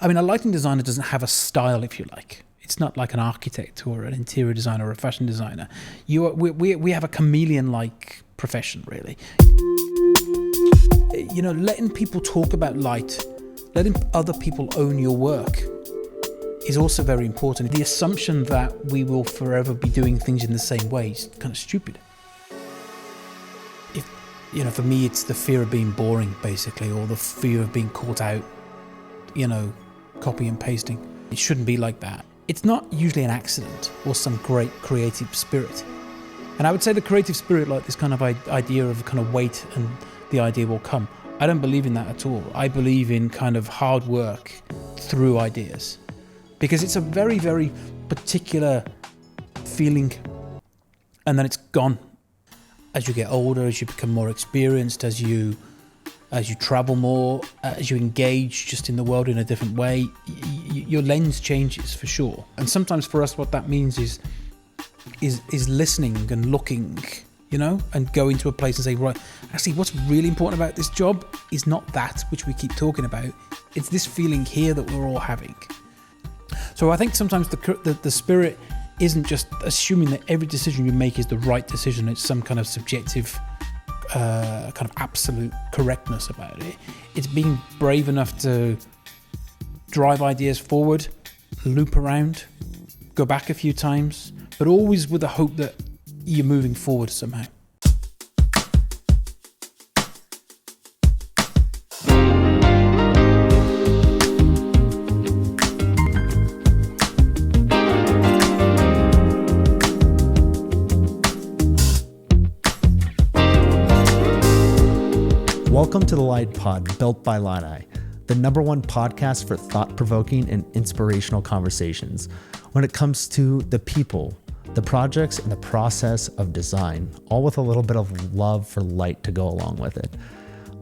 I mean, a lighting designer doesn't have a style, if you like. It's not like an architect or an interior designer or a fashion designer. We have a chameleon-like profession, really. You know, letting people talk about light, letting other people own your work is also very important. The assumption that we will forever be doing things in the same way is kind of stupid. You know, for me, it's the fear of being boring, basically, or the fear of being caught out, you know, copy and pasting. It shouldn't be like that. It's not usually an accident or some great creative spirit. And I would say the creative spirit, like this kind of idea of kind of wait and the idea will come. I don't believe in that at all. I believe in kind of hard work through ideas, because it's a very, very particular feeling, and then it's gone. As you get older, as you become more experienced, as you travel more, as you engage just in the world in a different way, your lens changes for sure. And sometimes for us, what that means is listening and looking, you know, and go into a place and say, right, actually, what's really important about this job is not that which we keep talking about. It's this feeling here that we're all having. So I think sometimes the spirit isn't just assuming that every decision you make is the right decision. It's some kind of subjective, kind of absolute correctness about it. It's being brave enough to drive ideas forward, loop around, go back a few times, but always with the hope that you're moving forward somehow. Welcome to the LytePOD, built by LytePOD, the #1 podcast for thought-provoking and inspirational conversations when it comes to the people, the projects, and the process of design, all with a little bit of love for light to go along with it.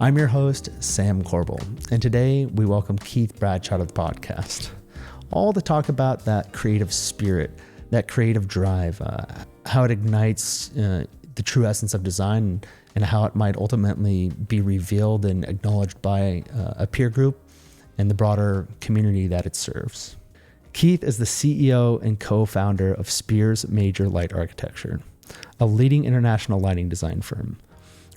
I'm your host, Sam Koerbel, and today we welcome Keith Bradshaw to the podcast, all to talk about that creative spirit, that creative drive, how it ignites the true essence of design, and how it might ultimately be revealed and acknowledged by a peer group and the broader community that it serves. Keith is the CEO and co-founder of Speirs Major Light Architecture, a leading international lighting design firm.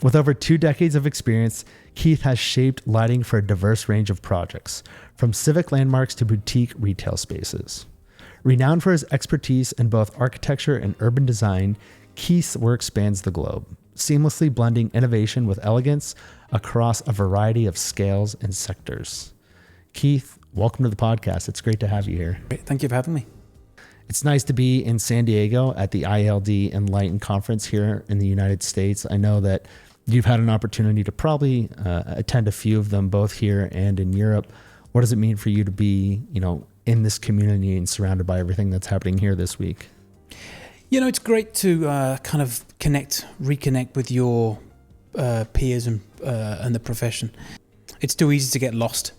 With over 2 decades of experience, Keith has shaped lighting for a diverse range of projects, from civic landmarks to boutique retail spaces. Renowned for his expertise in both architecture and urban design, Keith's work spans the globe, seamlessly blending innovation with elegance across a variety of scales and sectors. Keith, welcome to the podcast. It's great to have you here. Great. Thank you for having me. It's nice to be in San Diego at the IALD Enlighten Conference here in the United States. I know that you've had an opportunity to probably attend a few of them, both here and in Europe. What does it mean for you to be, in this community and surrounded by everything that's happening here this week? It's great to kind of reconnect with your peers and the profession. It's too easy to get lost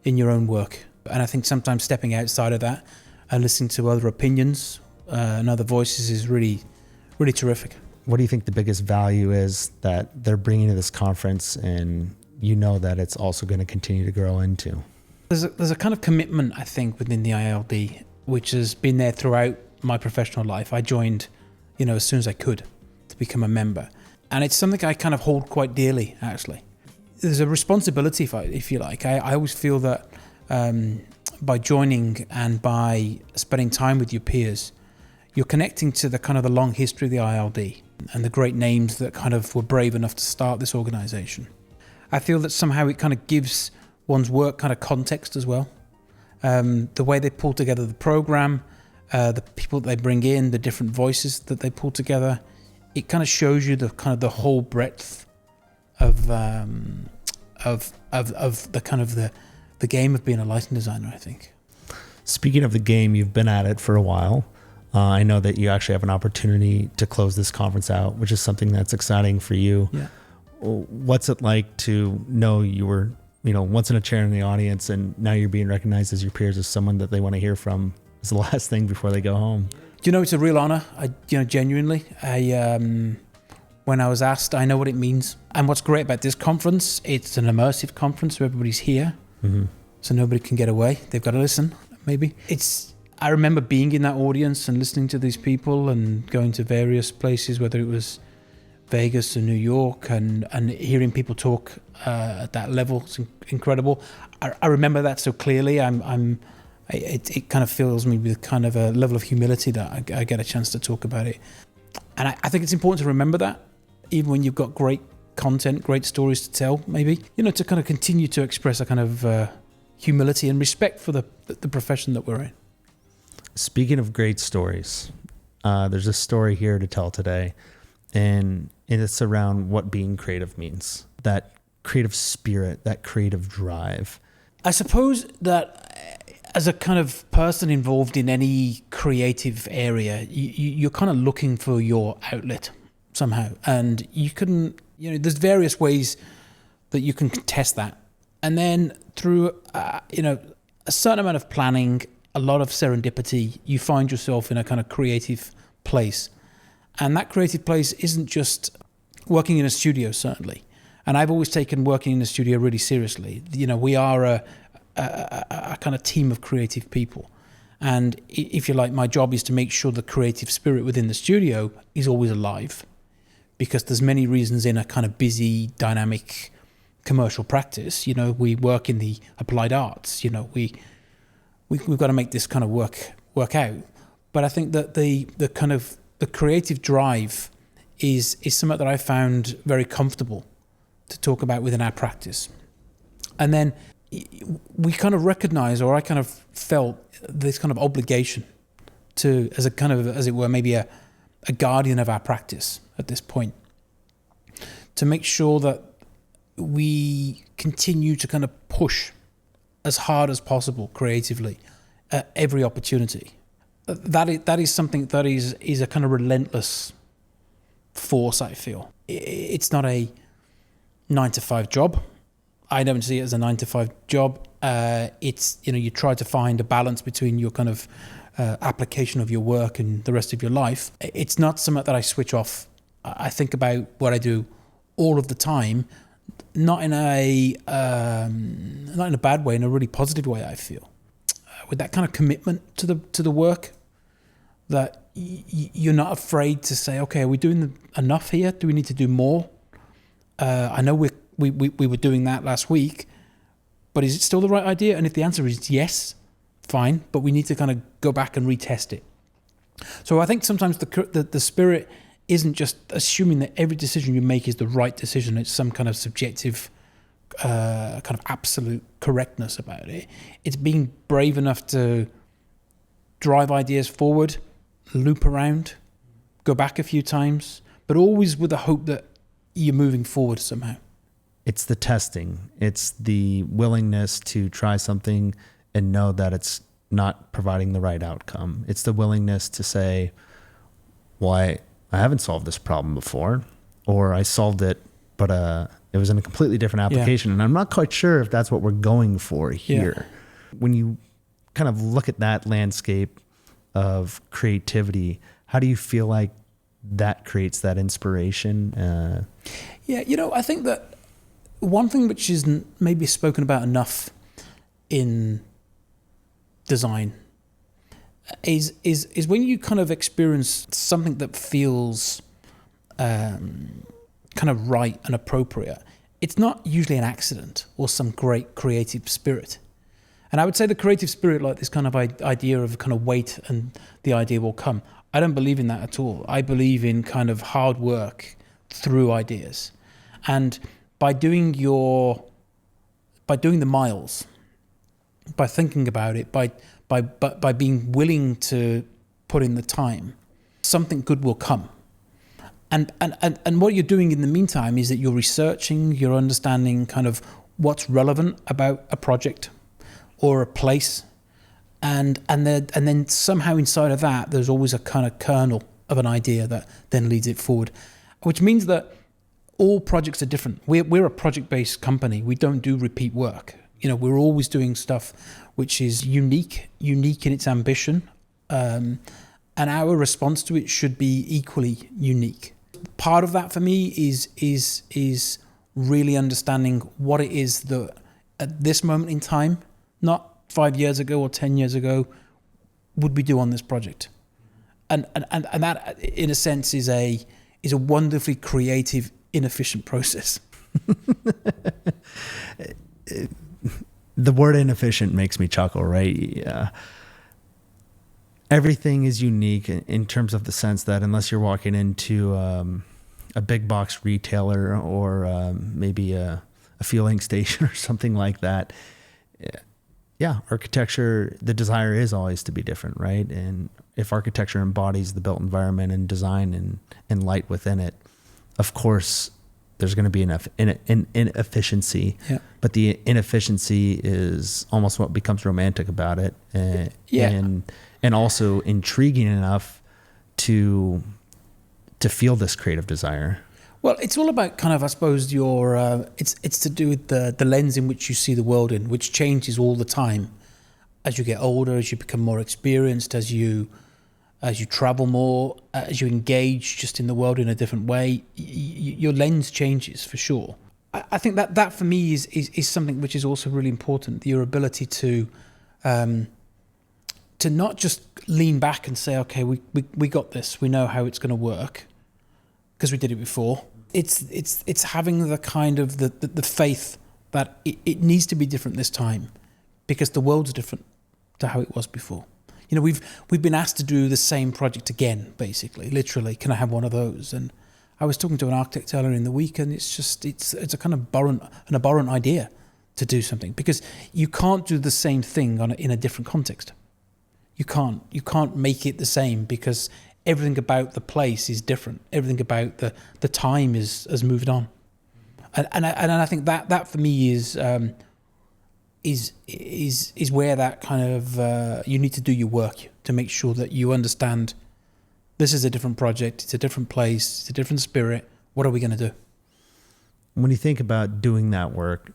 in your own work. And I think sometimes stepping outside of that and listening to other opinions and other voices is really, really terrific. What do you think the biggest value is that they're bringing to this conference, and that it's also going to continue to grow into? There's a kind of commitment, I think, within the IALD, which has been there throughout my professional life. I joined, as soon as I could to become a member. And it's something I kind of hold quite dearly, actually. There's a responsibility, if you like. I always feel that by joining and by spending time with your peers, you're connecting to the kind of the long history of the IALD and the great names that kind of were brave enough to start this organization. I feel that somehow it kind of gives one's work kind of context as well. The way they pull together the program, the people that they bring in, the different voices that they pull together, it kind of shows you the kind of the whole breadth of the kind of the game of being a lighting designer, I think. Speaking of the game, you've been at it for a while. I know that you actually have an opportunity to close this conference out, which is something that's exciting for you. Yeah. What's it like to know you were, once in a chair in the audience, and now you're being recognized as your peers as someone that they want to hear from as the last thing before they go home? It's a real honor. Genuinely, when I was asked, I know what it means. And what's great about this conference, it's an immersive conference, so everybody's here. Mm-hmm. so nobody can get away. They've got to listen, maybe. I remember being in that audience and listening to these people and going to various places, whether it was Vegas or New York, and hearing people talk at that level. It's incredible. I remember that so clearly. It kind of fills me with kind of a level of humility that I get a chance to talk about it. And I think it's important to remember that, even when you've got great content, great stories to tell, maybe, to kind of continue to express a kind of humility and respect for the profession that we're in. Speaking of great stories, there's a story here to tell today, and it's around what being creative means. That creative spirit, that creative drive. I suppose that as a kind of person involved in any creative area, you're kind of looking for your outlet somehow. And you can, there's various ways that you can test that. And then through, a certain amount of planning, a lot of serendipity, you find yourself in a kind of creative place. And that creative place isn't just working in a studio, certainly. And I've always taken working in a studio really seriously. We are a kind of team of creative people. And if you like, my job is to make sure the creative spirit within the studio is always alive, because there's many reasons in a kind of busy, dynamic commercial practice. We work in the applied arts. We've got to make this kind of work out. But I think that the kind of the creative drive is something that I found very comfortable to talk about within our practice. And then we kind of recognize, or I kind of felt this kind of obligation to, as a kind of, as it were, maybe a guardian of our practice at this point, to make sure that we continue to kind of push as hard as possible creatively at every opportunity. That is something that is a kind of relentless force, I feel. It's not a 9-to-5 job. I don't see it as a 9-to-5 job. It's, you try to find a balance between your kind of application of your work and the rest of your life. It's not something that I switch off. I think about what I do all of the time, not in a bad way, in a really positive way, I feel. With that kind of commitment to the work, that you're not afraid to say, okay, are we doing enough here? Do we need to do more? I know we were doing that last week, but is it still the right idea? And if the answer is yes, fine, but we need to kind of go back and retest it. So I think sometimes the spirit isn't just assuming that every decision you make is the right decision. It's some kind of subjective, kind of absolute correctness about it. It's being brave enough to drive ideas forward, loop around, go back a few times, but always with the hope that you're moving forward somehow. It's the testing. It's the willingness to try something and know that it's not providing the right outcome. It's the willingness to say, well, I haven't solved this problem before, or I solved it, but it was in a completely different application. Yeah. And I'm not quite sure if that's what we're going for here. Yeah. When you kind of look at that landscape of creativity, how do you feel like that creates that inspiration? I think that one thing which isn't maybe spoken about enough in design is when you kind of experience something that feels kind of right and appropriate. It's not usually an accident or some great creative spirit. And I would say the creative spirit, like this kind of idea of kind of wait and the idea will come. I don't believe in that at all. I believe in kind of hard work through ideas. And by doing the miles, by thinking about it, by being willing to put in the time, something good will come. And what you're doing in the meantime is that you're researching, you're understanding kind of what's relevant about a project or a place, and then somehow inside of that there's always a kind of kernel of an idea that then leads it forward, which means that all projects are different. We're a project-based company. We don't do repeat work. We're always doing stuff which is unique in its ambition, and our response to it should be equally unique. Part of that for me is really understanding what it is that at this moment in time not 5 years ago or 10 years ago, would we do on this project? And that, in a sense, is a wonderfully creative, inefficient process. The word inefficient makes me chuckle, right? Yeah. Everything is unique in terms of the sense that unless you're walking into a big box retailer or maybe a fueling station or something like that, yeah, architecture, the desire is always to be different, right? And if architecture embodies the built environment and design and light within it, of course, there's going to be an inefficiency, yeah. But the inefficiency is almost what becomes romantic about it, and also intriguing enough to feel this creative desire. Well, it's all about kind of, I suppose, your it's to do with the lens in which you see the world in, which changes all the time as you get older, as you become more experienced, as you travel more, as you engage just in the world in a different way. Your lens changes for sure. I think that for me is something which is also really important. Your ability to not just lean back and say, okay, we got this, we know how it's going to work because we did it before. It's having the kind of the faith that it needs to be different this time because the world's different to how it was before. You know, we've been asked to do the same project again, basically, literally. Can I have one of those? And I was talking to an architect earlier in the week, and it's a kind of abhorrent idea to do something because you can't do the same thing in a different context. You can't make it the same because everything about the place is different. Everything about the time has moved on, and I think that for me is where that kind of you need to do your work to make sure that you understand this is a different project, it's a different place, it's a different spirit. What are we going to do? When you think about doing that work,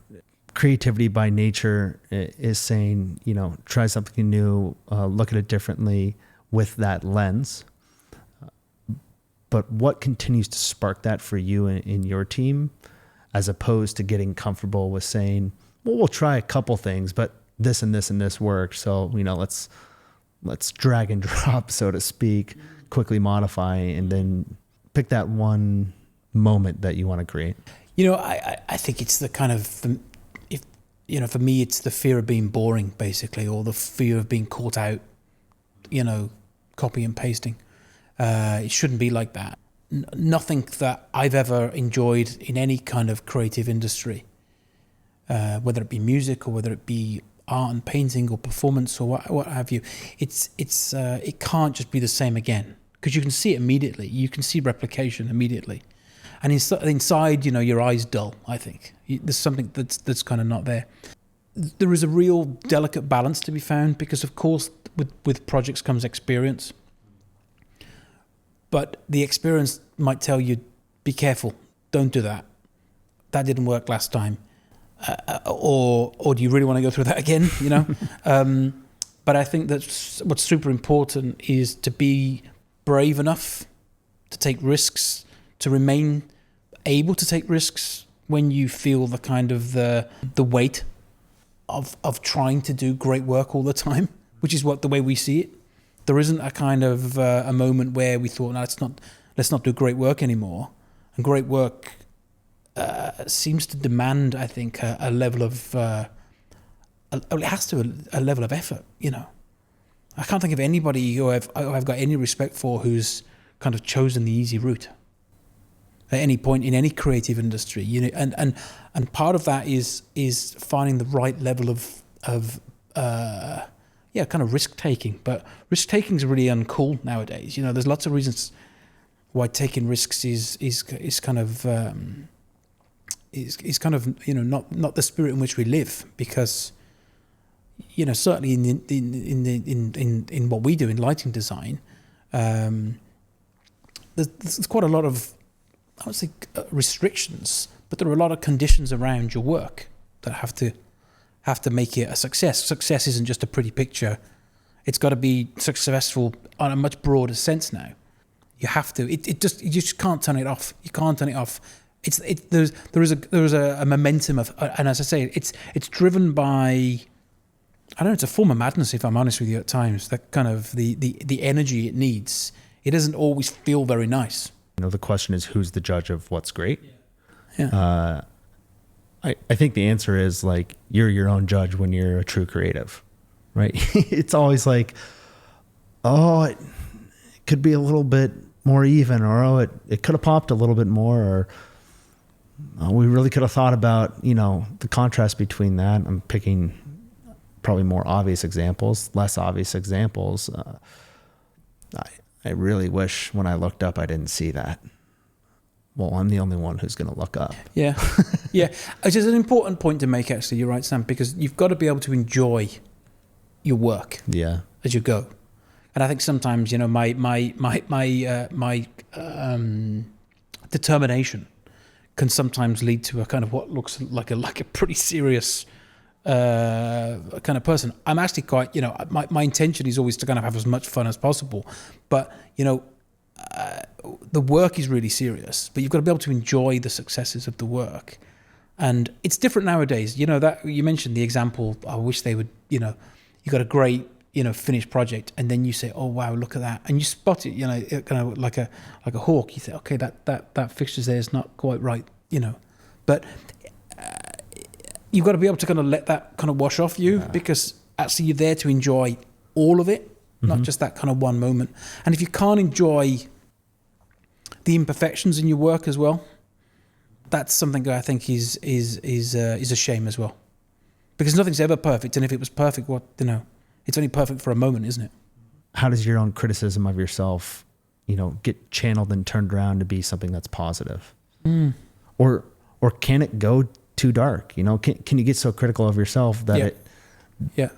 creativity by nature is saying, you know, try something new, look at it differently with that lens. But what continues to spark that for you in your team, as opposed to getting comfortable with saying, well, we'll try a couple things, but this and this and this worked. So, you know, let's drag and drop, so to speak, quickly modify, and then pick that one moment that you want to create. You know, I think it's the kind of, for me, it's the fear of being boring, basically, or the fear of being caught out, copy and pasting. It shouldn't be like that. Nothing that I've ever enjoyed in any kind of creative industry, whether it be music or whether it be art and painting or performance or what have you, it can't just be the same again, because you can see it immediately. You can see replication immediately, and inside, your eyes dull. I think there's something that's kind of not there. There is a real delicate balance to be found, because of course with projects comes experience, but the experience might tell you, be careful, don't do that. That didn't work last time. Or do you really want to go through that again? But I think that what's super important is to be brave enough to take risks, to remain able to take risks when you feel the kind of the weight of trying to do great work all the time, which is the way we see it. There isn't a kind of a moment where we thought, no, let's not do great work anymore. And great work seems to demand, I think, a level of it has to a level of effort. I can't think of anybody who I've got any respect for who's kind of chosen the easy route at any point in any creative industry. And part of that is finding the right level of kind of risk taking. But risk taking is really uncool nowadays. There's lots of reasons why taking risks is kind of is kind of not the spirit in which we live, because certainly in what we do in lighting design, there's quite a lot of, I would say, restrictions, but there are a lot of conditions around your work that have to make it a success. Success isn't just a pretty picture; it's got to be successful on a much broader sense now. You have to. You just can't turn it off. You can't turn it off. There is a momentum of, and as I say, it's driven by I don't know, it's a form of madness, if I'm honest with you, at times. That kind of the energy it needs, it doesn't always feel very nice. The question is, who's the judge of what's great? Yeah. I think the answer is like, you're your own judge when you're a true creative, right? It's always like, oh, it could be a little bit more even, or oh, it could have popped a little bit more, or oh, we really could have thought about, the contrast between that. I'm picking probably more obvious examples, less obvious examples. I really wish when I looked up, I didn't see that. Well, I'm the only one who's going to look up. Yeah. Yeah. Which is an important point to make, actually. You're right, Sam, because you've got to be able to enjoy your work as you go. And I think sometimes, my determination can sometimes lead to a kind of what looks like a pretty serious kind of person. I'm actually quite, my intention is always to kind of have as much fun as possible, but the work is really serious, but you've got to be able to enjoy the successes of the work. And it's different nowadays. That you mentioned the example, I wish they would, you got a great, finished project, and then you say, oh wow, look at that, and you spot it, kind of like a hawk. You say, okay, that fixture there is not quite right, but you've got to be able to kind of let that kind of wash off you, because actually you're there to enjoy all of it, not just that kind of one moment. And if you can't enjoy the imperfections in your work as well, that's something that I think is a shame as well, because nothing's ever perfect, and if it was perfect, it's only perfect for a moment, isn't it? How does your own criticism of yourself, get channeled and turned around to be something that's positive? Or can it go too dark? Can you get so critical of yourself that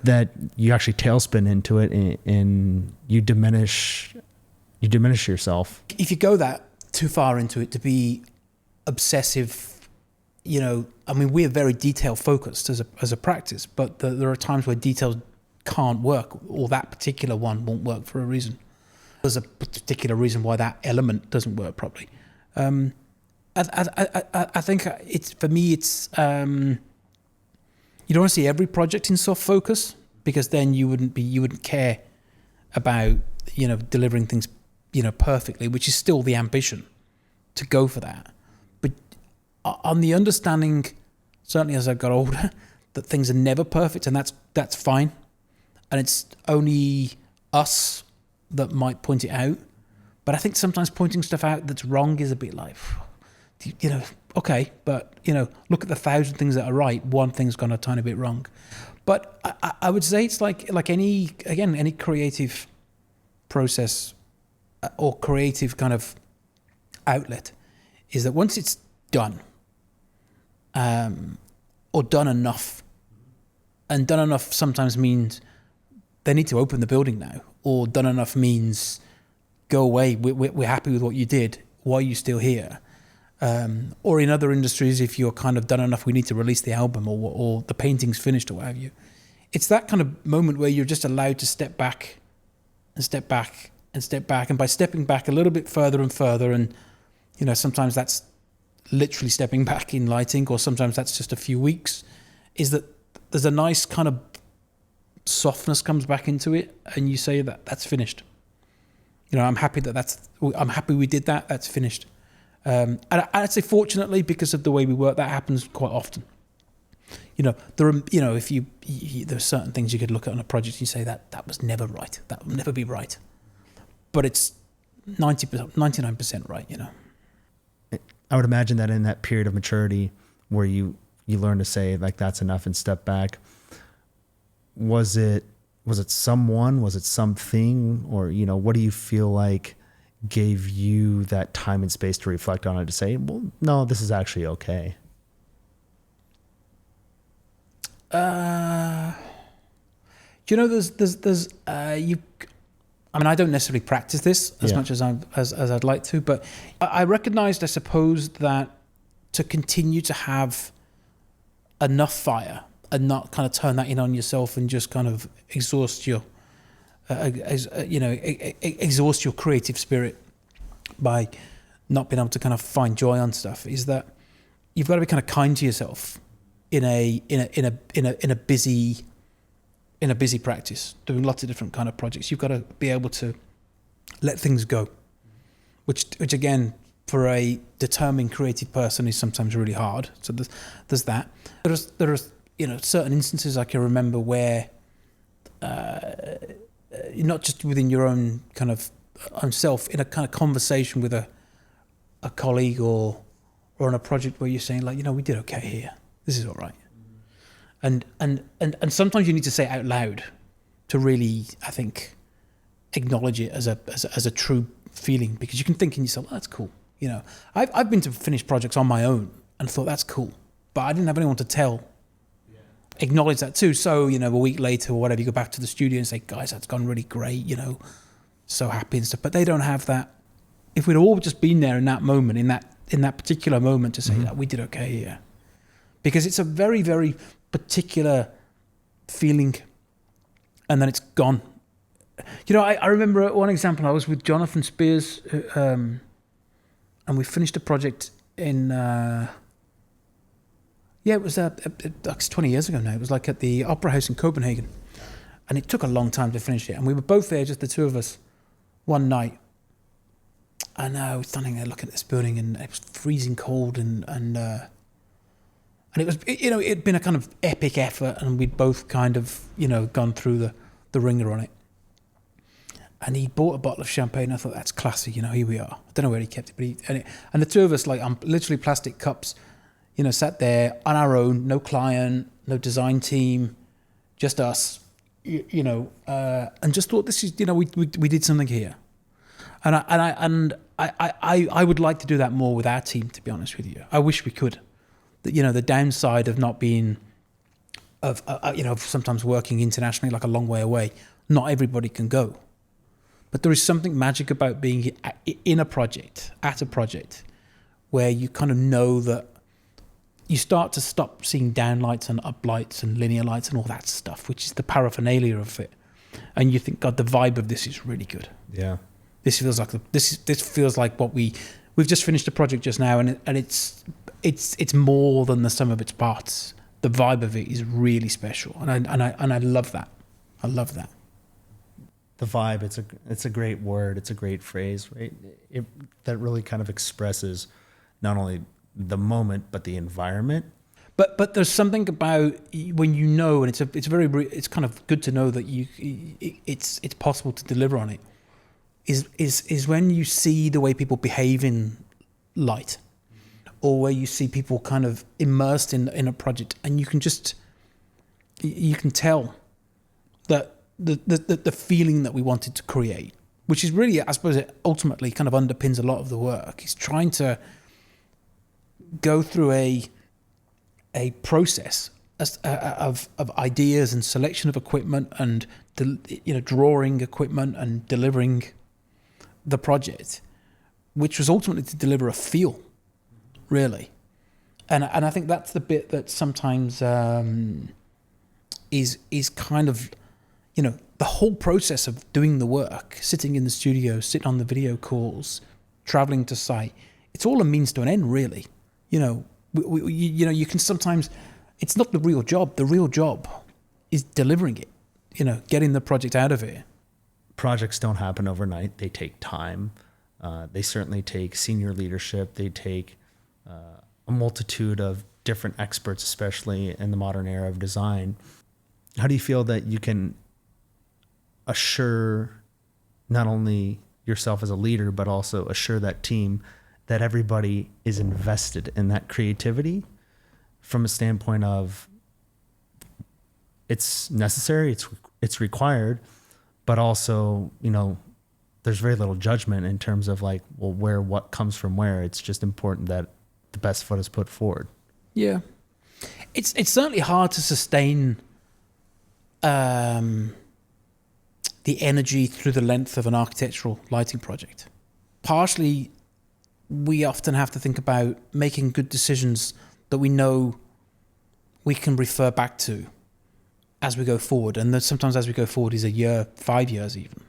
that you actually tailspin into it and you diminish yourself? If you go that too far into it, to be obsessive, we're very detail focused as a practice, but there are times where details can't work, or that particular one won't work for a reason. There's a particular reason why that element doesn't work properly. I think for me it's you don't want to see every project in soft focus, because then you wouldn't care about delivering things perfectly, which is still the ambition to go for that. But on the understanding, certainly as I've got older, that things are never perfect, and that's fine, and it's only us that might point it out. But I think sometimes pointing stuff out that's wrong is a bit like, okay, but look at the 1,000 things that are right, one thing's gone a tiny bit wrong. But I would say it's like any creative process or creative kind of outlet, is that once it's done, or done enough, and done enough sometimes means they need to open the building now, or done enough means go away, we're happy with what you did, why are you still here? Or in other industries, if you're kind of done enough, we need to release the album, or the painting's finished, or what have you. It's that kind of moment where you're just allowed to step back and step back and step back. And by stepping back a little bit further and further, and sometimes that's literally stepping back in lighting, or sometimes that's just a few weeks, is that there's a nice kind of softness comes back into it, and you say that's finished. I'm happy I'm happy we did that. That's finished. And I'd say, fortunately, because of the way we work, that happens quite often. There are, if there are certain things you could look at on a project and you say that was never right. That will never be right. But it's 90%, 99% right. I would imagine that in that period of maturity where you learn to say like that's enough and step back, was it someone, was it something, or what do you feel like gave you that time and space to reflect on it, to say, well, no, this is actually okay? There's I don't necessarily practice this as much as I'd like to, but I recognized, I suppose, that to continue to have enough fire and not kind of turn that in on yourself and just kind of exhaust your creative spirit by not being able to kind of find joy on stuff, is that you've got to be kind of kind to yourself in a busy in a busy practice, doing lots of different kind of projects. You've got to be able to let things go, which again, for a determined creative person is sometimes really hard. So there's that. There are certain instances I can remember where not just within your own kind of own self, in a kind of conversation with a colleague or on a project where you're saying like, we did okay here. This is all right. And sometimes you need to say it out loud to really, I think, acknowledge it as a true feeling, because you can think in yourself, that's cool. I've been to finished projects on my own and thought that's cool, but I didn't have anyone to tell. Acknowledge that too. So, a week later or whatever, you go back to the studio and say, guys, that's gone really great, so happy and stuff. But they don't have that. If we'd all just been there in that moment, in that particular moment to say that we did okay here. Because it's a very, very particular feeling, and then it's gone. I remember one example. I was with Jonathan Speirs, and we finished a project in, it was 20 years ago now. It was like at the Opera House in Copenhagen, and it took a long time to finish it. And we were both there, just the two of us, one night. And I was standing there looking at this building, and it was freezing cold, and it was, it'd been a kind of epic effort, and we'd both kind of, gone through the ringer on it. And he bought a bottle of champagne. I thought, that's classy, here we are. I don't know where he kept it, but and the two of us, like, on literally plastic cups, sat there on our own, no client, no design team, just us, and just thought, this is, we did something here. And I would like to do that more with our team, to be honest with you. I wish we could. The downside of not being, of sometimes working internationally, like a long way away, not everybody can go. But there is something magic about being in a project, at a project, where you kind of know that you start to stop seeing downlights and uplights and linear lights and all that stuff, which is the paraphernalia of it. And you think, God, the vibe of this is really good. Yeah. This feels like this feels like what we've just finished a project just now, and it's more than the sum of its parts. The vibe of it is really special, and I love that. I love that. The vibe, it's a great word, it's a great phrase, right? That really kind of expresses not only the moment but the environment. But there's something about when and it's kind of good to know that it's possible to deliver on it. Is when you see the way people behave in light, or where you see people kind of immersed in a project, and you can tell that the feeling that we wanted to create, which is really, I suppose, it ultimately kind of underpins a lot of the work, is trying to go through a process of ideas and selection of equipment and drawing equipment and delivering the project, which was ultimately to deliver a feel, really. And I think that's the bit that sometimes is kind of, the whole process of doing the work, sitting in the studio, sitting on the video calls, traveling to site, it's all a means to an end, really. You can sometimes, it's not the real job. The real job is delivering it, getting the project out of it. Projects don't happen overnight. They take time. They certainly take senior leadership. They take a multitude of different experts, especially in the modern era of design. How do you feel that you can assure not only yourself as a leader, but also assure that team that everybody is invested in that creativity from a standpoint of it's necessary, it's required, but also, there's very little judgment in terms of like, well, what comes from where. It's just important that the best foot is put forward. Yeah. It's certainly hard to sustain the energy through the length of an architectural lighting project. Partially, we often have to think about making good decisions that we know we can refer back to as we go forward. And sometimes as we go forward is a year, 5 years even.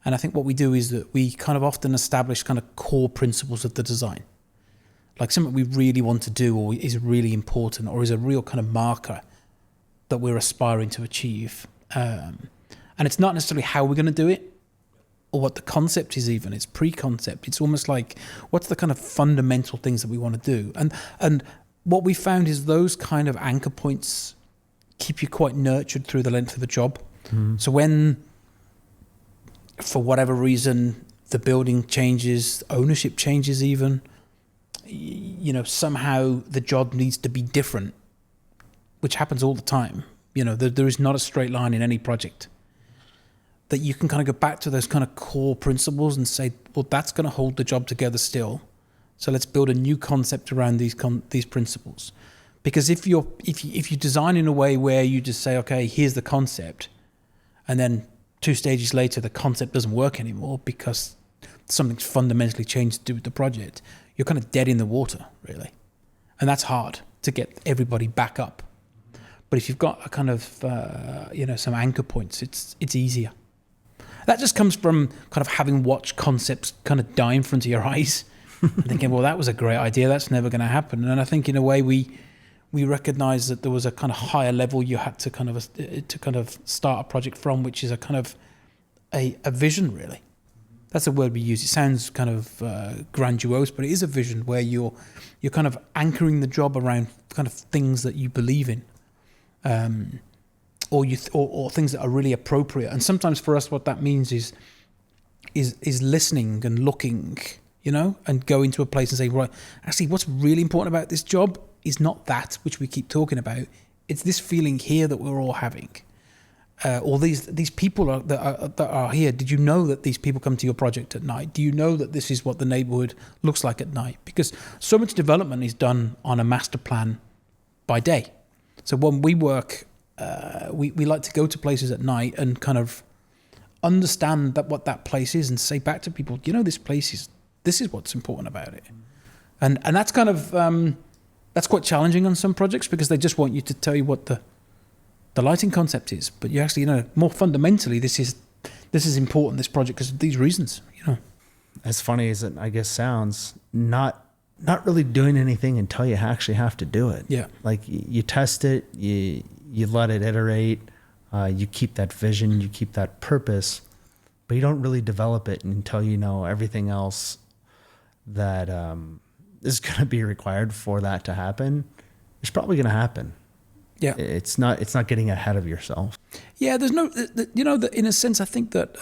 And I think what we do is that we kind of often establish kind of core principles of the design. Like something we really want to do or is really important or is a real kind of marker that we're aspiring to achieve. And it's not necessarily how we're going to do it or what the concept is even. It's pre-concept. It's almost like, what's the kind of fundamental things that we want to do? And what we found is those kind of anchor points keep you quite nurtured through the length of the job. Mm-hmm. So when, for whatever reason, the building changes, ownership changes even, somehow the job needs to be different, which happens all the time. There is not a straight line in any project. That you can kind of go back to those kind of core principles and say, well, that's going to hold the job together still. So let's build a new concept around these principles. Because if you design in a way where you just say, okay, here's the concept, and then 2 stages later the concept doesn't work anymore because something's fundamentally changed to do with the project, you're kind of dead in the water, really. And that's hard to get everybody back up. But if you've got a kind of, some anchor points, it's easier. That just comes from kind of having watched concepts kind of die in front of your eyes and thinking, well, that was a great idea. That's never going to happen. And I think in a way we recognize that there was a kind of higher level you had to kind of start a project from, which is a kind of a vision, really. That's a word we use. It sounds kind of grandiose, but it is a vision where you're kind of anchoring the job around kind of things that you believe in. Or things that are really appropriate. And sometimes for us, what that means is listening and looking, and go into a place and say, right, actually, what's really important about this job is not that which we keep talking about. It's this feeling here that we're all having. Or these people that are here. Did you know that these people come to your project at night? Do you know that this is what the neighborhood looks like at night? Because so much development is done on a master plan by day. So when we work, we like to go to places at night and kind of understand what that place is and say back to people, this is what's important about it. And that's kind of, that's quite challenging on some projects because they just want you to tell you what the lighting concept is. But you actually, more fundamentally, this is important, this project, because of these reasons, As funny as it, I guess, sounds, not really doing anything until you actually have to do it. Yeah. Like you test it, you let it iterate, you keep that vision, you keep that purpose, but you don't really develop it until you know everything else that is going to be required for that to happen. It's probably going to happen. Yeah. It's not getting ahead of yourself. Yeah, there's no, in a sense, I think that...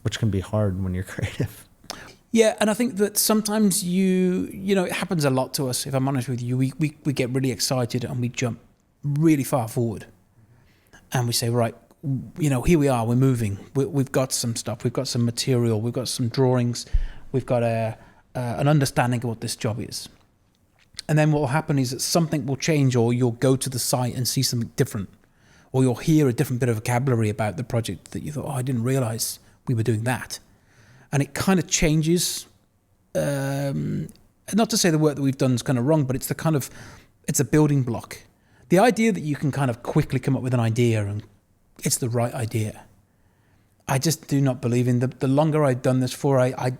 which can be hard when you're creative. Yeah, and I think that sometimes it happens a lot to us, if I'm honest with you. We get really excited and we jump really far forward. And we say, right, here we are, we're moving. We've got some stuff, we've got some material, we've got some drawings, we've got an understanding of what this job is. And then what will happen is that something will change, or you'll go to the site and see something different. Or you'll hear a different bit of vocabulary about the project that you thought, I didn't realize we were doing that. And it kind of changes, not to say the work that we've done is kind of wrong, but it's a building block. The idea that you can kind of quickly come up with an idea and it's the right idea, I just do not believe in. The longer I've done this for, I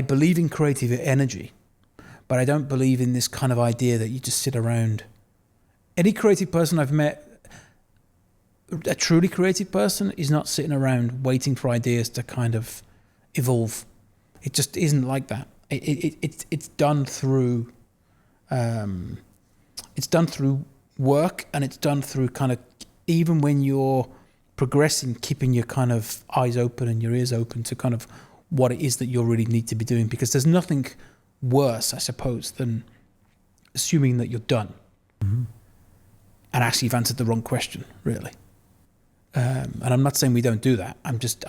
believe in creative energy, but I don't believe in this kind of idea that you just sit around. Any creative person I've met, a truly creative person, is not sitting around waiting for ideas to kind of evolve. It just isn't like that. It's done through work, and it's done through kind of, even when you're progressing, keeping your kind of eyes open and your ears open to kind of what it is that you really need to be doing, because there's nothing worse, I suppose, than assuming that you're done. Mm-hmm. And actually you've answered the wrong question, really. And I'm not saying we don't do that. I'm just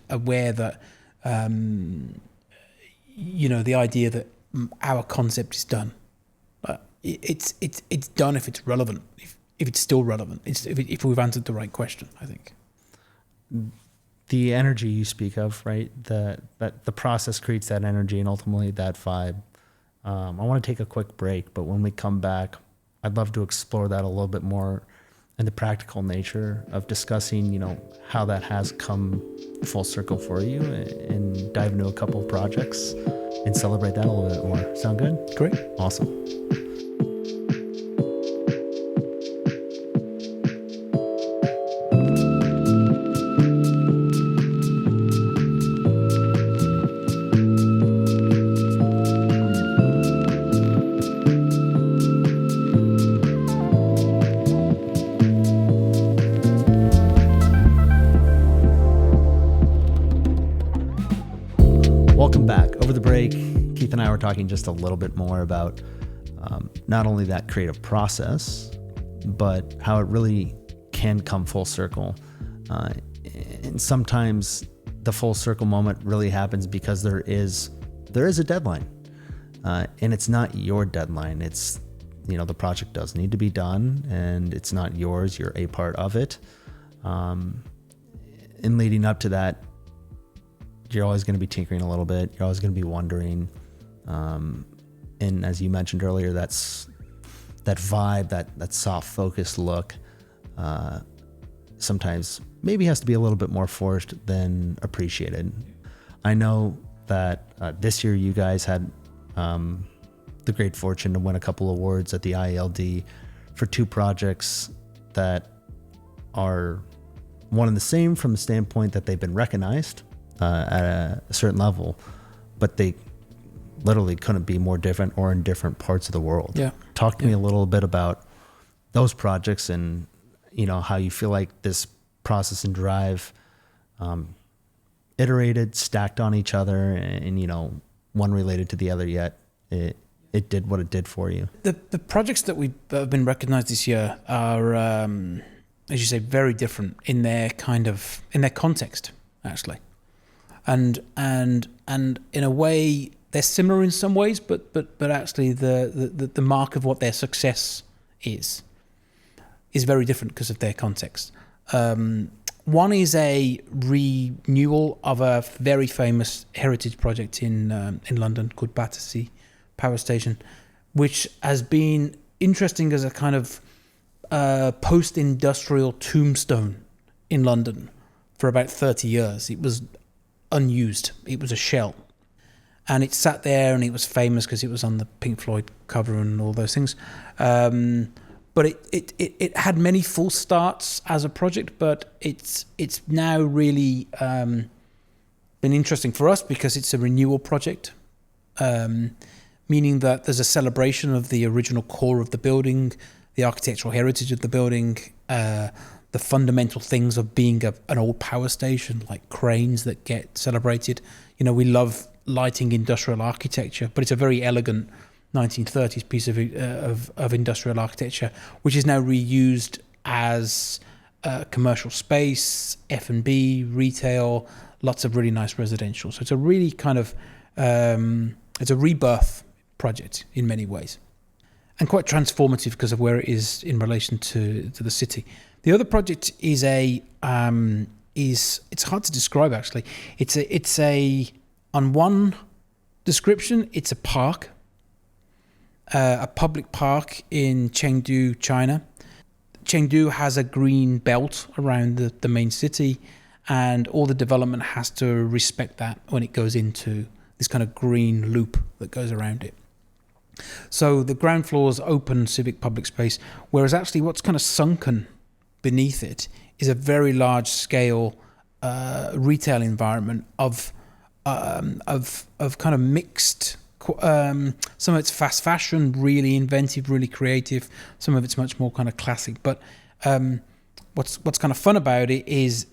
aware that the idea that our concept is done. It's done if it's relevant. If it's still relevant. If we've answered the right question, I think. The energy you speak of, right? That the process creates that energy and ultimately that vibe. I want to take a quick break, but when we come back, I'd love to explore that a little bit more and the practical nature of discussing, how that has come full circle for you, and dive into a couple of projects and celebrate that a little bit more. Sound good? Great. Awesome. Welcome back. Over the break, Keith and I were talking just a little bit more about not only that creative process, but how it really can come full circle. And sometimes the full circle moment really happens because there is a deadline, and it's not your deadline. It's, the project does need to be done, and it's not yours. You're a part of it. And leading up to that, you're always going to be tinkering a little bit. You're always going to be wondering. And as you mentioned earlier, that's that vibe, that soft focused look, sometimes maybe has to be a little bit more forced than appreciated. I know that this year you guys had the great fortune to win a couple awards at the IALD for 2 projects that are one and the same from the standpoint that they've been recognized at a certain level, but they literally couldn't be more different or in different parts of the world. Yeah. Talk to me a little bit about those projects and, how you feel like this process and drive iterated, stacked on each other, and, one related to the other, yet it did what it did for you. The projects that have been recognized this year are, as you say, very different in their context, actually. And in a way, they're similar in some ways, but actually the mark of what their success is very different because of their context. One is a renewal of a very famous heritage project in London called Battersea Power Station, which has been interesting as a kind of post-industrial tombstone in London for about 30 years. It was unused. It was a shell. And it sat there, and it was famous because it was on the Pink Floyd cover and all those things. But it had many false starts as a project, but it's now really been interesting for us because it's a renewal project, meaning that there's a celebration of the original core of the building, the architectural heritage of the building, the fundamental things of being an old power station, like cranes that get celebrated. We love lighting industrial architecture, but it's a very elegant 1930s piece of industrial architecture, which is now reused as commercial space, F&B, retail, lots of really nice residential. So it's a really kind of, it's a rebirth project in many ways, and quite transformative because of where it is in relation to the city. The other project is it's hard to describe actually. It's on one description, it's a park, a public park in Chengdu, China. Chengdu has a green belt around the main city, and all the development has to respect that when it goes into this kind of green loop that goes around it. So the ground floor is open civic public space, whereas actually what's kind of sunken beneath it is a very large scale retail environment of kind of mixed. Some of it's fast fashion, really inventive, really creative. Some of it's much more kind of classic. But what's kind of fun about it is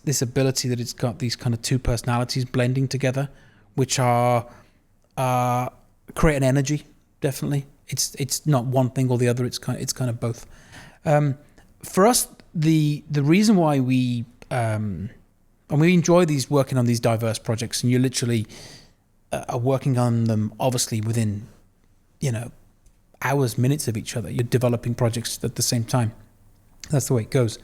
this ability that it's got these kind of 2 personalities blending together, which are create an energy. Definitely, it's not one thing or the other. It's kind of both. For us, the reason why we enjoy working on these diverse projects, and you literally are working on them obviously within hours, minutes of each other. You're developing projects at the same time. That's the way it goes.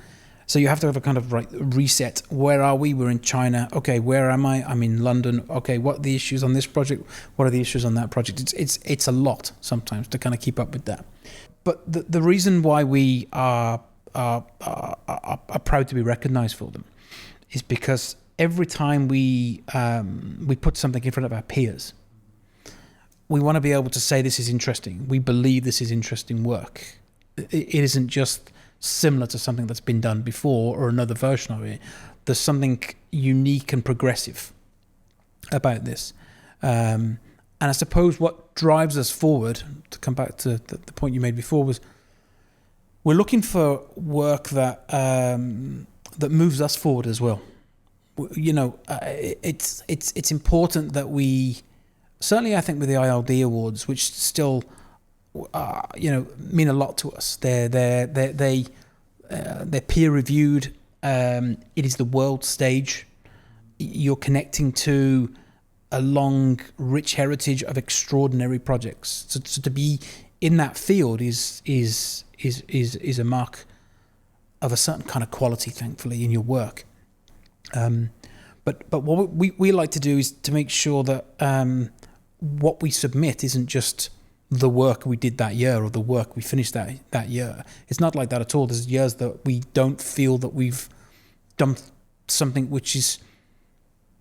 So you have to have a kind of reset. Where are we? We're in China. Okay, where am I? I'm in London. Okay, what are the issues on this project? What are the issues on that project? It's a lot sometimes to kind of keep up with that. But the reason why we are proud to be recognized for them is because every time we put something in front of our peers, we want to be able to say this is interesting. We believe this is interesting work. It isn't just similar to something that's been done before or another version of it. There's something unique and progressive about this. And I suppose what drives us forward, to come back to the point you made before, was we're looking for work that moves us forward as well. it's important that we, certainly I think with the IALD awards, which still mean a lot to us. They're peer reviewed. It is the world stage. You're connecting to a long, rich heritage of extraordinary projects. So to be in that field is a mark of a certain kind of quality, thankfully, in your work. But what we like to do is to make sure that what we submit isn't just the work we did that year or the work we finished that year. It's not like that at all. There's years that we don't feel that we've done something which is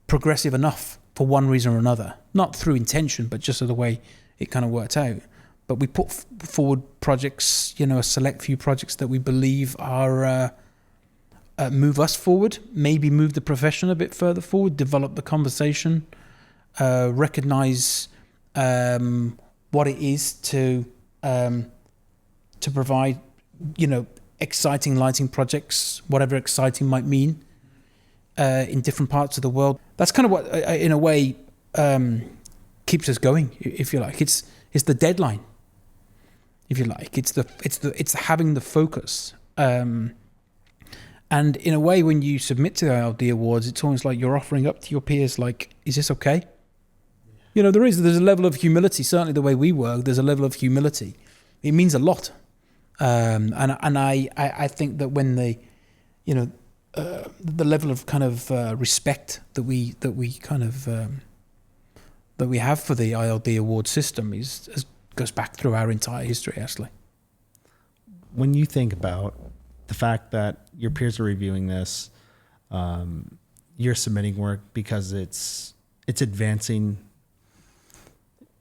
progressive enough for one reason or another, not through intention, but just the way it kind of worked out. But we put forward projects, a select few projects that we believe are move us forward, maybe move the profession a bit further forward, develop the conversation, recognize what it is to provide, exciting lighting projects, whatever exciting might mean, in different parts of the world. That's kind of what, in a way, keeps us going, if you like. It's the deadline, if you like. It's having the focus. And in a way, when you submit to the IALD awards, it's almost like you're offering up to your peers, like, is this okay? There's a level of humility. Certainly, the way we work, there's a level of humility. It means a lot. And I think that when the level of kind of respect that we have for the IALD award system goes back through our entire history, actually. When you think about the fact that your peers are reviewing this, you're submitting work because it's advancing.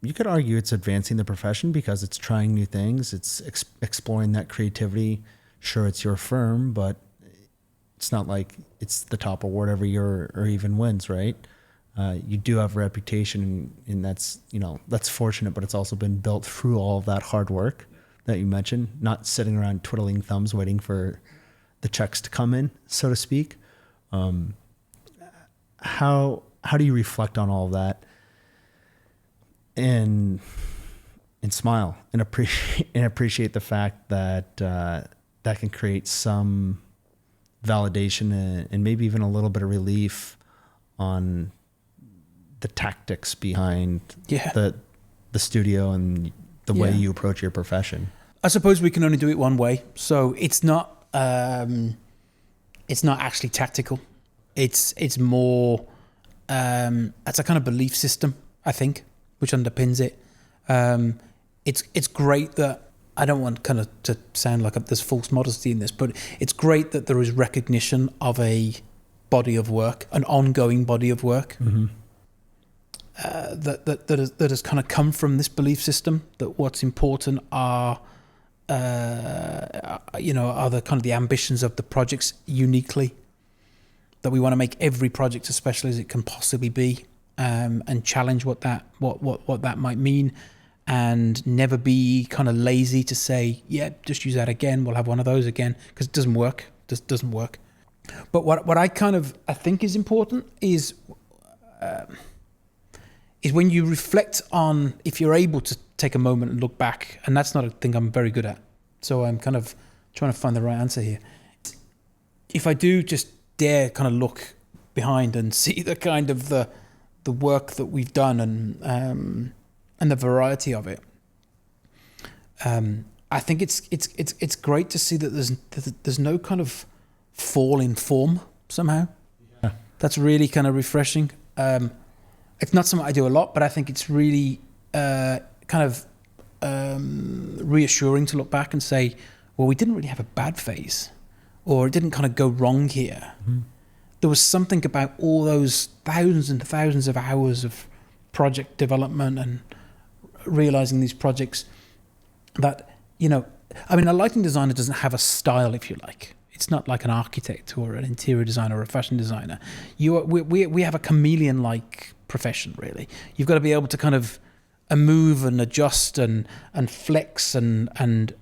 You could argue it's advancing the profession because it's trying new things. It's exploring that creativity. Sure, it's your firm, but it's not like it's the top award every year or even wins, right? You do have a reputation, and that's fortunate, but it's also been built through all of that hard work that you mentioned, not sitting around twiddling thumbs waiting for the checks to come in, so to speak. How do you reflect on all of that and smile and appreciate the fact that that can create some validation and maybe even a little bit of relief on the tactics behind the studio and the way you approach your profession? I suppose we can only do it one way. So it's not actually tactical. It's more it's a kind of belief system, I think, which underpins it. It's great that, I don't want kind of to sound like there's false modesty in this, but it's great that there is recognition of a body of work, an ongoing body of work. Mm-hmm. That has kind of come from this belief system, that what's important are the kind of the ambitions of the projects uniquely, that we want to make every project as special as it can possibly be, and challenge what that might mean, and never be kind of lazy to say, just use that again, we'll have one of those again, because it doesn't work. Just doesn't work. But what I think is important is when you reflect on, if you're able to take a moment and look back, and that's not a thing I'm very good at, so I'm kind of trying to find the right answer here. If I do just dare kind of look behind and see the kind of the work that we've done and the variety of it, I think it's great to see that there's no kind of fall in form somehow. Yeah. That's really kind of refreshing. It's not something I do a lot, but I think it's really reassuring to look back and say, well, we didn't really have a bad phase, or it didn't kind of go wrong here. Mm-hmm. There was something about all those thousands and thousands of hours of project development and realizing these projects that, a lighting designer doesn't have a style, if you like. It's not like an architect or an interior designer or a fashion designer. We have a chameleon-like profession, really. You've got to be able to kind of move and adjust and flex and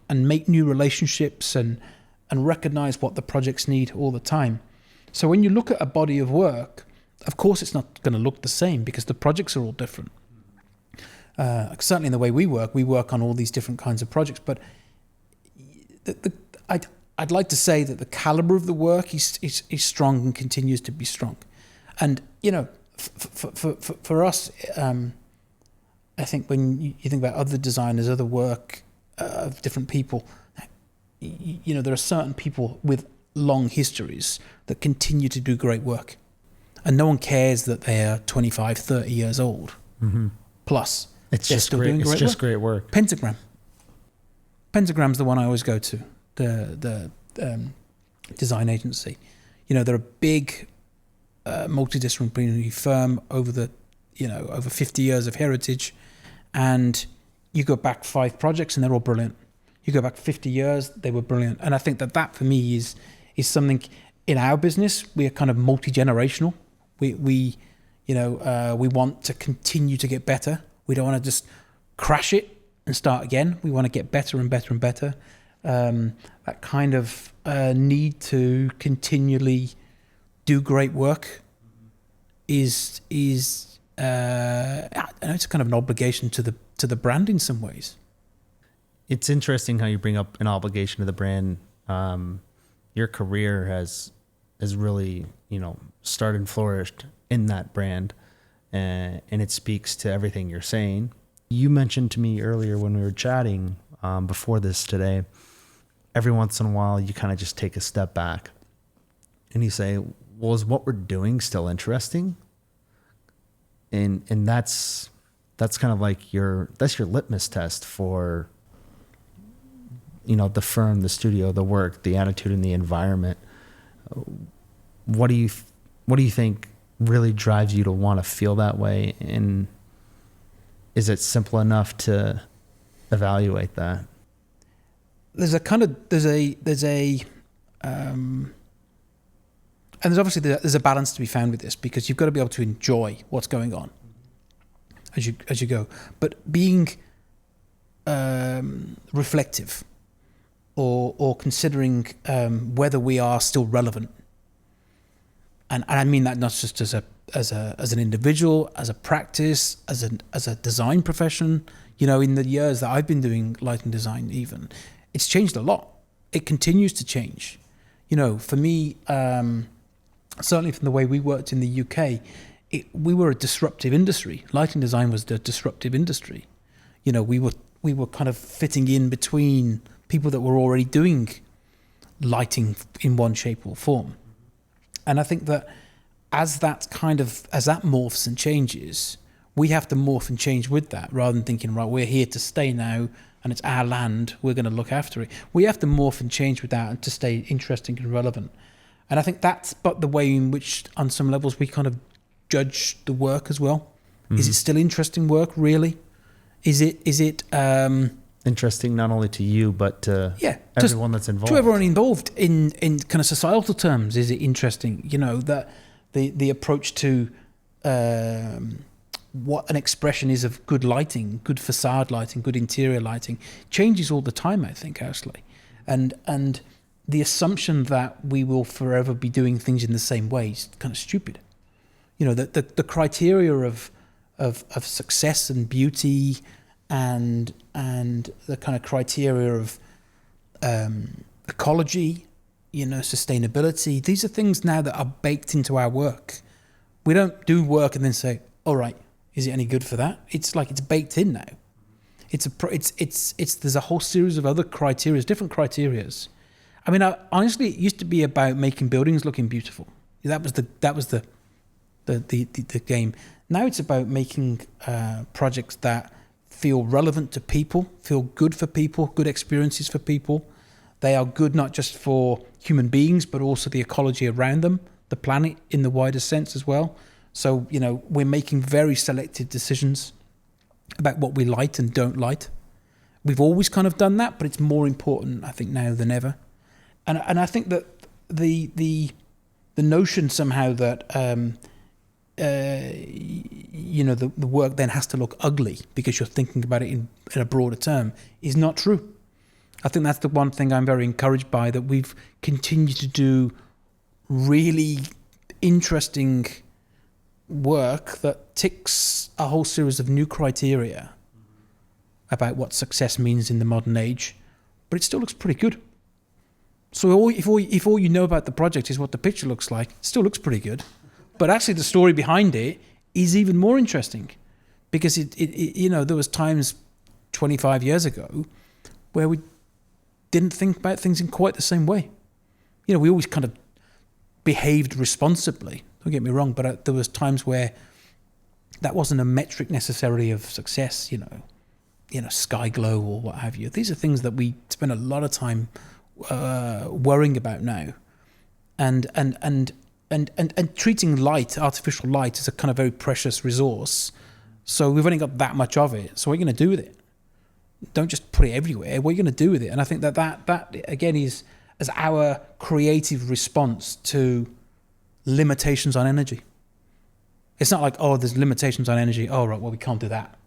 make new relationships and recognize what the projects need all the time. So when you look at a body of work, of course it's not going to look the same because the projects are all different. Certainly in the way we work on all these different kinds of projects, but I'd like to say that the caliber of the work is strong and continues to be strong. And, you know, for us, I think when you think about other designers, other work of different people, you know, there are certain people with long histories that continue to do great work. And no one cares that they are 25, 30 years old. Mm-hmm. Plus, it's they're just still great. doing It's great just work. great work. Pentagram's the one I always go to, the design agency. You know, they're a big multidisciplinary firm over 50 years of heritage, and you go back 5 projects and they're all brilliant. You go back 50 years, they were brilliant. And I think that for me is something in our business. We are kind of multi-generational. We want to continue to get better. We don't want to just crash it and start again. We want to get better and better and better. That kind of need to continually do great work is I know it's kind of an obligation to the brand in some ways. It's interesting how you bring up an obligation to the brand. Your career has really, you know, started and flourished in that brand, and it speaks to everything you're saying. You mentioned to me earlier when we were chatting before this today, every once in a while you kind of just take a step back and you say, well, is what we're doing still interesting? And that's kind of like your litmus test for, you know, the firm, the studio, the work, the attitude, and the environment. What do you think really drives you to want to feel that way? And is it simple enough to evaluate that? There's a balance to be found with this, because you've got to be able to enjoy what's going on as you go, but being reflective or considering whether we are still relevant, and I mean that not just as an individual, as a practice, as a design profession. You know, in the years that I've been doing lighting design, even it's changed a lot. It continues to change. You know, for me, certainly from the way we worked in the UK, we were a disruptive industry. Lighting design was the disruptive industry. You know, we were kind of fitting in between people that were already doing lighting in one shape or form. And I think that as that morphs and changes, we have to morph and change with that, rather than thinking, right, we're here to stay now and it's our land, we're going to look after it. We have to morph and change with that and to stay interesting and relevant. And I think that's but the way in which, on some levels, we kind of judge the work as well. Mm-hmm. Is it still interesting work, really? Is it interesting not only to you, but to everyone that's involved? To everyone involved in kind of societal terms, is it interesting? You know, that the approach to what an expression is of good lighting, good facade lighting, good interior lighting, changes all the time, I think, actually. And the assumption that we will forever be doing things in the same way is kind of stupid. You know, the criteria of success and beauty and the kind of criteria of ecology, you know, sustainability, these are things now that are baked into our work. We don't do work and then say, all right, is it any good for that? It's like it's baked in now. There's a whole series of other criteria, different criterias. I mean, honestly, it used to be about making buildings looking beautiful. That was the game. Now it's about making projects that feel relevant to people, feel good for people, good experiences for people. They are good not just for human beings, but also the ecology around them, the planet in the wider sense as well. So, you know, we're making very selective decisions about what we light and don't light. We've always kind of done that, but it's more important, I think, now than ever. And I think that the notion somehow that you know, the work then has to look ugly because you're thinking about it in a broader term is not true. I think that's the one thing I'm very encouraged by, that we've continued to do really interesting work that ticks a whole series of new criteria about what success means in the modern age, but it still looks pretty good. So if all you know about the project is what the picture looks like, it still looks pretty good. But actually the story behind it is even more interesting, because it there was times 25 years ago where we didn't think about things in quite the same way. We always kind of behaved responsibly, don't get me wrong, but there was times where that wasn't a metric necessarily of success, sky glow or what have you. These are things that we spend a lot of time worrying about now, and treating artificial light, as a kind of very precious resource. So we've only got that much of it. So what are you going to do with it? Don't just put it everywhere. What are you going to do with it? And I think that again is as our creative response to limitations on energy. It's not like, oh, there's limitations on energy. Oh, right, well, we can't do that,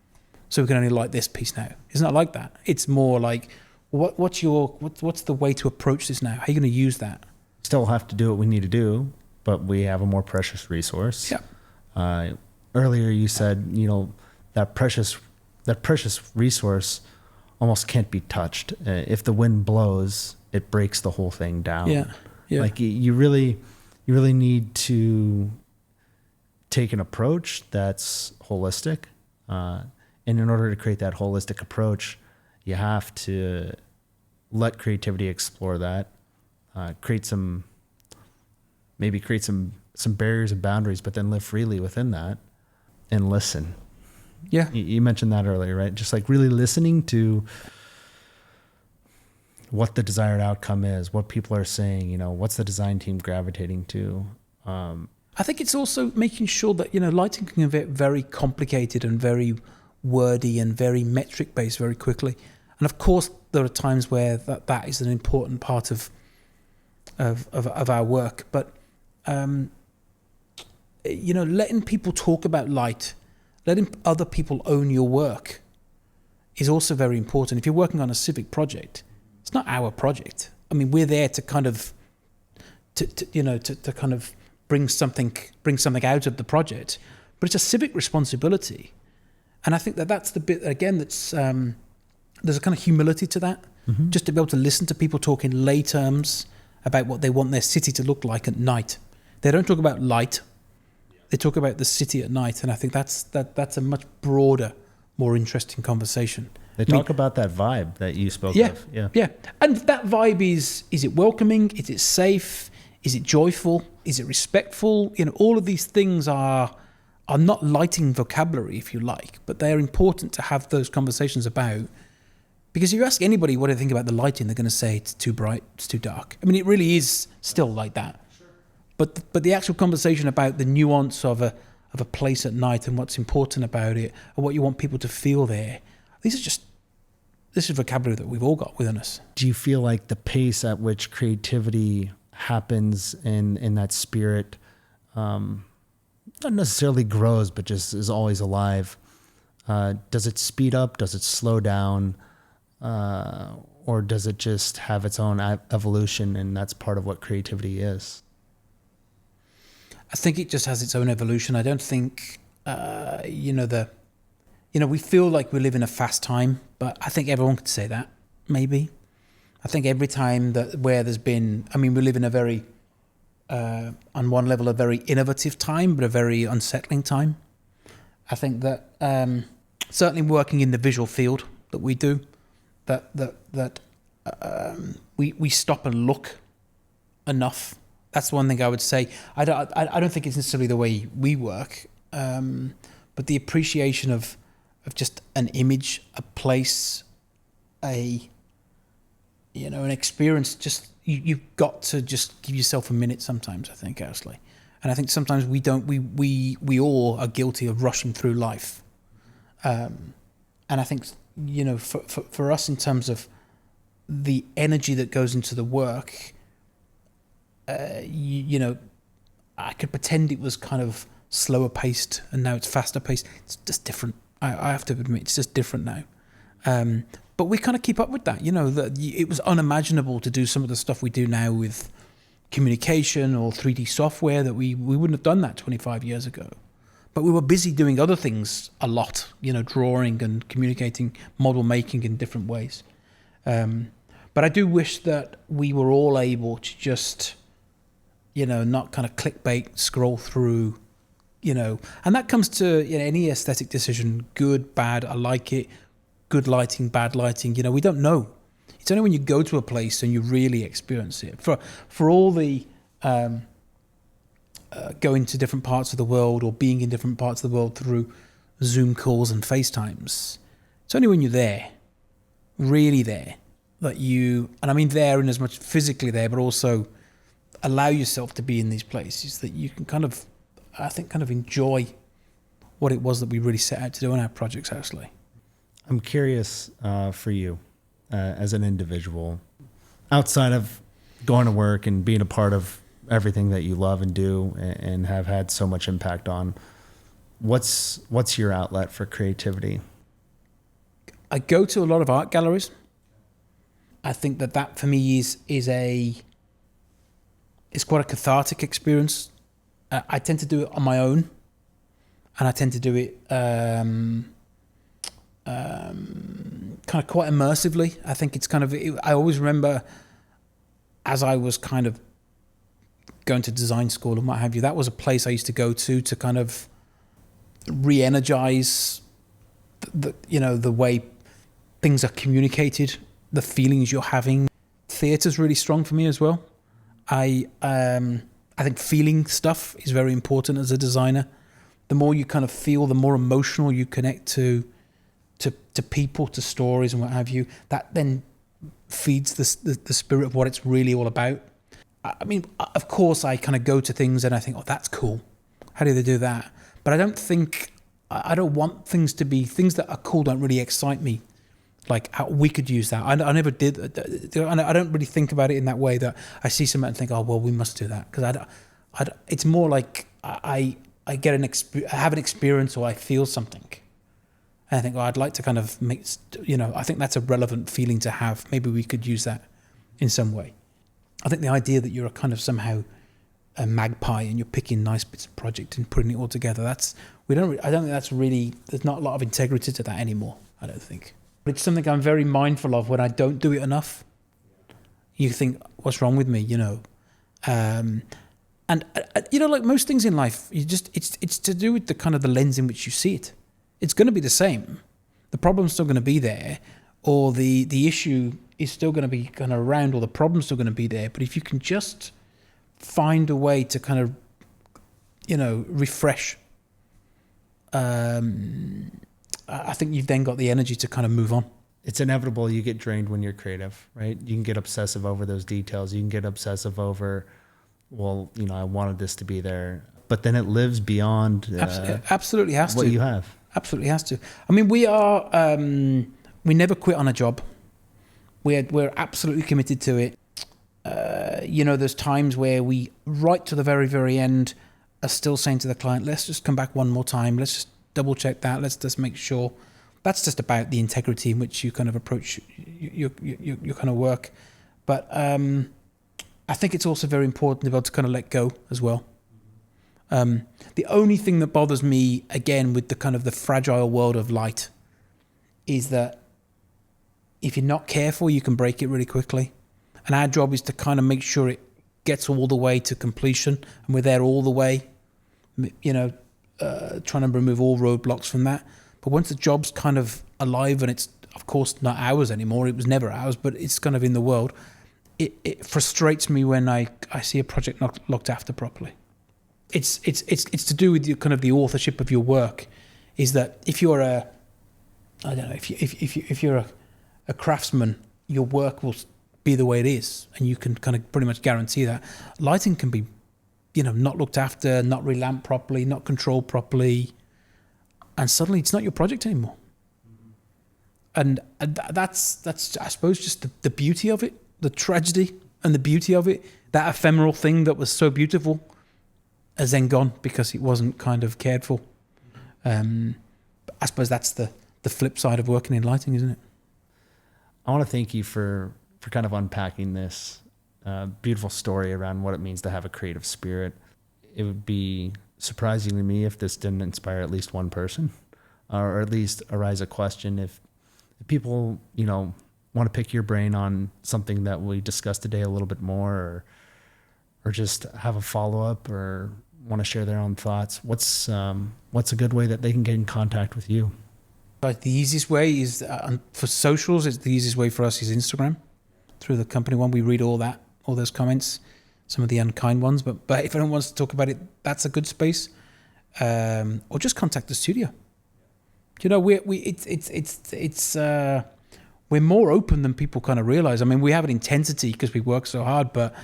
so we can only light this piece now. It's not like that. It's more like, what's the way to approach this now? How are you going to use that? Still have to do what we need to do, but we have a more precious resource. Yeah. Earlier you said, that precious resource almost can't be touched. If the wind blows, it breaks the whole thing down. Yeah. Like you really need to take an approach that's holistic. And in order to create that holistic approach, you have to let creativity explore that, create some barriers and boundaries, but then live freely within that and listen. Yeah. You mentioned that earlier, right? Just like really listening to what the desired outcome is, what people are saying, what's the design team gravitating to. I think it's also making sure that, lighting can get very complicated and very wordy and very metric based very quickly. And of course, there are times where that is an important part of our work. But, letting people talk about light, letting other people own your work is also very important. If you're working on a civic project, it's not our project. I mean, we're there to kind of, to kind of bring something out of the project, but it's a civic responsibility. And I think that's the bit, again, that's, there's a kind of humility to that, just to be able to listen to people talk in lay terms about what they want their city to look like at night. They don't talk about light. They talk about the city at night. And I think that's a much broader, more interesting conversation. They talk about that vibe that you spoke of. Yeah. And that vibe is it welcoming? Is it safe? Is it joyful? Is it respectful? All of these things are not lighting vocabulary, if you like, but they're important to have those conversations about. Because if you ask anybody what they think about the lighting, they're going to say it's too bright, it's too dark. I mean, it really is still like that. Sure. But the actual conversation about the nuance of a place at night and what's important about it and what you want people to feel there, this is vocabulary that we've all got within us. Do you feel like the pace at which creativity happens in that spirit, not necessarily grows, but just is always alive? Does it speed up? Does it slow down? Or does it just have its own evolution, and that's part of what creativity is? I think it just has its own evolution. I don't think, we feel like we live in a fast time, but I think everyone could say that, maybe. I think every time where there's been, we live in a very, on one level, a very innovative time, but a very unsettling time. I think that certainly working in the visual field that we do, that we stop and look enough. That's one thing I would say. I don't think it's necessarily the way we work, but the appreciation of just an image, a place, an experience. Just you've got to just give yourself a minute sometimes, I think, Ashley. And I think sometimes we don't. We all are guilty of rushing through life, and I think for us in terms of the energy that goes into the work. I could pretend it was kind of slower paced and now it's faster paced. It's just different. I have to admit, it's just different now. But we kind of keep up with that. That it was unimaginable to do some of the stuff we do now with communication or 3D software that we wouldn't have done that 25 years ago. But we were busy doing other things a lot, drawing and communicating, model making in different ways. But I do wish that we were all able to just, not kind of clickbait, scroll through, and that comes to any aesthetic decision, good, bad, I like it, good lighting, bad lighting, we don't know. It's only when you go to a place and you really experience it. For all the going to different parts of the world or being in different parts of the world through Zoom calls and FaceTimes, it's only when you're there, really there, that you, and I mean there in as much physically there, but also allow yourself to be in these places that you can kind of enjoy what it was that we really set out to do in our projects, actually. I'm curious for you as an individual, outside of going to work and being a part of everything that you love and do and have had so much impact on, what's your outlet for creativity? I go to a lot of art galleries. I think that for me is quite a cathartic experience. I tend to do it on my own, and I tend to do it kind of quite immersively. I think it's I always remember as I was kind of going to design school and what have you, that was a place I used to go to kind of re-energize the way things are communicated, the feelings you're having. Theatre's really strong for me as well. I think feeling stuff is very important as a designer. The more you kind of feel, the more emotional you connect to people, to stories and what have you. That then feeds the spirit of what it's really all about. I mean, of course, I kind of go to things and I think, oh, that's cool. How do they do that? But I don't want things to be, things that are cool don't really excite me. Like, how we could use that. I never did. I don't really think about it in that way, that I see something and think, oh, well, we must do that. Because it's more like I get I have an experience or I feel something. And I think, oh, I'd like to kind of make, I think that's a relevant feeling to have. Maybe we could use that in some way. I think the idea that you're a kind of somehow a magpie and you're picking nice bits of project and putting it all together, I don't think that's really, there's not a lot of integrity to that anymore, I don't think. But it's something I'm very mindful of when I don't do it enough. You think, what's wrong with me, And like most things in life, it's to do with the kind of the lens in which you see it. It's going to be the same. The problem's still going to be there, or the issue is still going to be kind of around, or the problem's still going to be there. But if you can just find a way to kind of, refresh, I think you've then got the energy to kind of move on. It's inevitable you get drained when you're creative, right? You can get obsessive over those details. You can get obsessive over, well, I wanted this to be there. But then it lives beyond absolutely has what to. You have. Absolutely has to. I mean, we never quit on a job. We're absolutely committed to it. There's times where we, right to the very, very end, are still saying to the client, let's just come back one more time. Let's just double check that. Let's just make sure. That's just about the integrity in which you kind of approach your kind of work. But I think it's also very important to be able to kind of let go as well. The only thing that bothers me, again, with the kind of the fragile world of light, is that if you're not careful, you can break it really quickly. And our job is to kind of make sure it gets all the way to completion, and we're there all the way, trying to remove all roadblocks from that. But once the job's kind of alive, and it's, of course, not ours anymore, it was never ours, but it's kind of in the world, it frustrates me when I see a project not looked after properly. It's to do with kind of the authorship of your work, is that if you're if you're a craftsman, your work will be the way it is, and you can kind of pretty much guarantee that. Lighting can be, not looked after, not relamped properly, not controlled properly, and suddenly it's not your project anymore. And that's I suppose just the beauty of it, the tragedy and the beauty of it. That ephemeral thing that was so beautiful has then gone because it wasn't kind of cared for. I suppose that's the flip side of working in lighting, isn't it? I want to thank you for kind of unpacking this beautiful story around what it means to have a creative spirit. It would be surprising to me if this didn't inspire at least one person, or at least arise a question. If people, want to pick your brain on something that we discussed today a little bit more, or just have a follow-up, or want to share their own thoughts, what's a good way that they can get in contact with you? But the easiest way is for socials. It's the easiest way for us is Instagram, through the company one. We read all those comments, some of the unkind ones. But if anyone wants to talk about it, that's a good space. Or just contact the studio. We're more open than people kind of realize. I mean, we have an intensity because we work so hard, but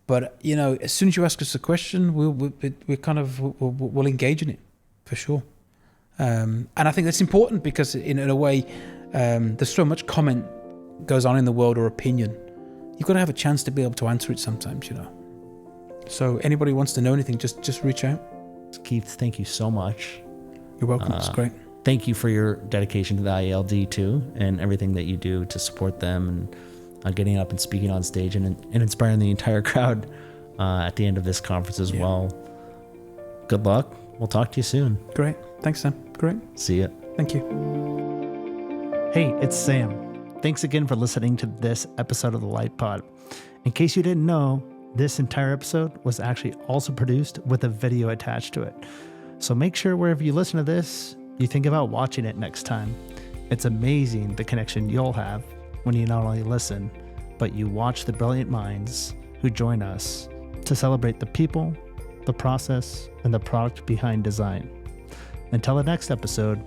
as soon as you ask us a question, we'll engage in it for sure. And I think that's important because in a way, there's so much comment goes on in the world, or opinion. You've got to have a chance to be able to answer it sometimes, So anybody who wants to know anything, just reach out. Keith, thank you so much. You're welcome. It's great. Thank you for your dedication to the IALD too, and everything that you do to support them, and getting up and speaking on stage and inspiring the entire crowd at the end of this conference as well. Good luck. We'll talk to you soon. Great. Thanks, Sam. Great. See ya. Thank you. Hey, it's Sam. Thanks again for listening to this episode of the LytePOD. In case you didn't know, this entire episode was actually also produced with a video attached to it. So make sure wherever you listen to this, you think about watching it next time. It's amazing the connection you'll have when you not only listen, but you watch the brilliant minds who join us to celebrate the people, the process, and the product behind design. Until the next episode,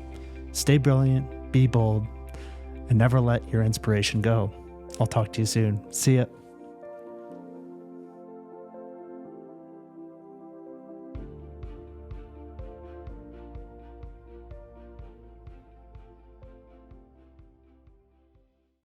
stay brilliant, be bold, and never let your inspiration go. I'll talk to you soon. See ya.